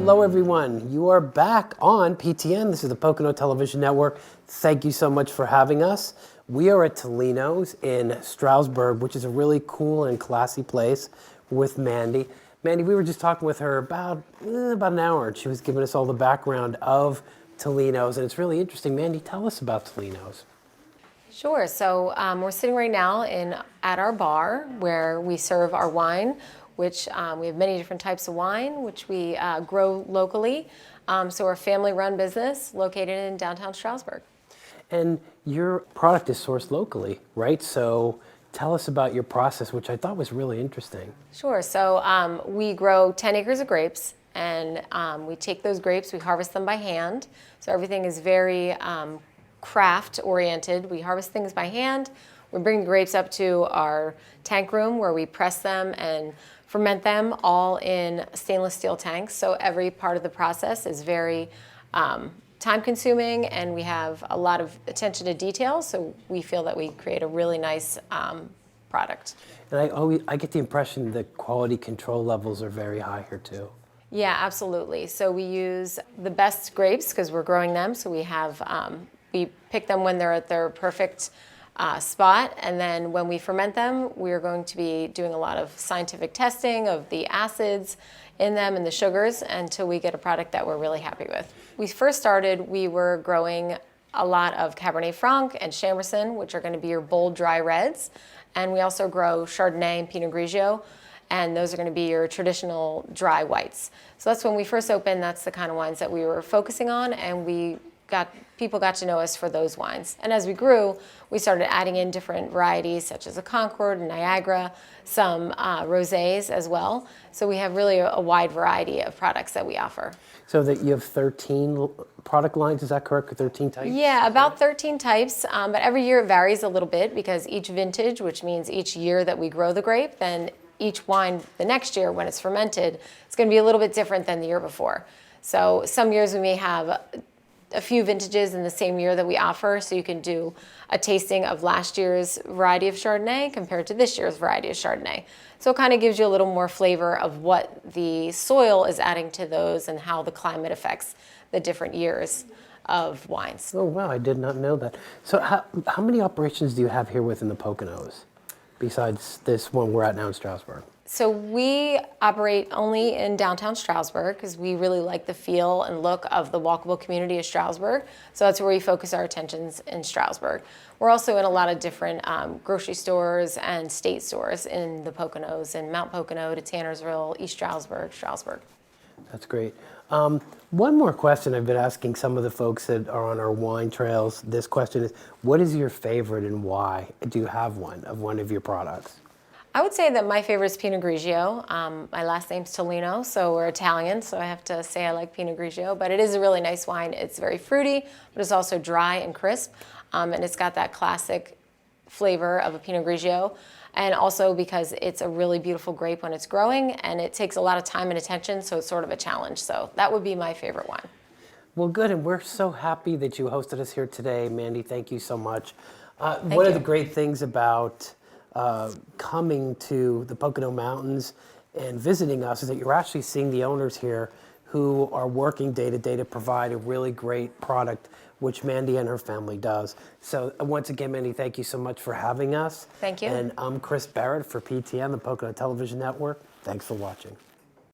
Hello, everyone. You are back on PTN. This is the Pocono Television Network. Thank you so much for having us. We are at Tolino's in Stroudsburg, which is a really cool and classy place with Mandy. Mandy, we were just talking with her about an hour, and she was giving us all the background of Tolino's, and it's really interesting. Mandy, tell us about Tolino's. Sure. So we're sitting right now at our bar where we serve our wine, which we have many different types of wine, which we grow locally. So we're a family-run business located in downtown Stroudsburg. And your product is sourced locally, right? So tell us about your process, which I thought was really interesting. Sure. So we grow 10 acres of grapes, and we take those grapes, we harvest them by hand. So everything is very craft-oriented. We harvest things by hand. We bring the grapes up to our tank room where we press them and ferment them all in stainless steel tanks. So every part of the process is very time-consuming, and we have a lot of attention to detail. So we feel that we create a really nice product. And I get the impression that quality control levels are very high here too. Yeah, absolutely. So we use the best grapes because we're growing them. So we pick them when they're at their perfect spot, and then when we ferment them, we're going to be doing a lot of scientific testing of the acids in them and the sugars until we get a product that we're really happy with. We first started, we were growing a lot of Cabernet Franc and Chambourcin, which are going to be your bold, dry reds, and we also grow Chardonnay and Pinot Grigio, and those are going to be your traditional dry whites. So that's when we first opened, that's the kind of wines that we were focusing on, and people got to know us for those wines. And as we grew, we started adding in different varieties such as a Concord, Niagara, some rosés as well. So we have really a wide variety of products that we offer. So that you have 13 product lines, is that correct? 13 types? Yeah, about 13 types, but every year it varies a little bit because each vintage, which means each year that we grow the grape, then each wine the next year when it's fermented, it's going to be a little bit different than the year before. So some years we may have a few vintages in the same year that we offer, so you can do a tasting of last year's variety of Chardonnay compared to this year's variety of Chardonnay. So it kind of gives you a little more flavor of what the soil is adding to those and how the climate affects the different years of wines. Oh wow, I did not know that. So how many operations do you have here within the Poconos, besides this one we're at now in Stroudsburg? So we operate only in downtown Stroudsburg because we really like the feel and look of the walkable community of Stroudsburg. So that's where we focus our attentions in Stroudsburg. We're also in a lot of different grocery stores and state stores in the Poconos, in Mount Pocono to Tannersville, East Stroudsburg, Stroudsburg. That's great. One more question I've been asking some of the folks that are on our wine trails. This question is, what is your favorite and why? Do you have one of your products? I would say that my favorite is Pinot Grigio. My last name's Tolino, so we're Italian, so I have to say I like Pinot Grigio, but it is a really nice wine. It's very fruity, but it's also dry and crisp, and it's got that classic flavor of a Pinot Grigio, and also because it's a really beautiful grape when it's growing, and it takes a lot of time and attention, so it's sort of a challenge. So that would be my favorite wine. Well, good, and we're so happy that you hosted us here today. Mandy, thank you so much. One you. of the great things about coming to the Pocono Mountains and visiting us is that you're actually seeing the owners here who are working day to day to provide a really great product, which Mandy and her family does. So once again, Mandy, thank you so much for having us. Thank you. And I'm Chris Barrett for PTN, the Pocono Television Network. Thanks for watching.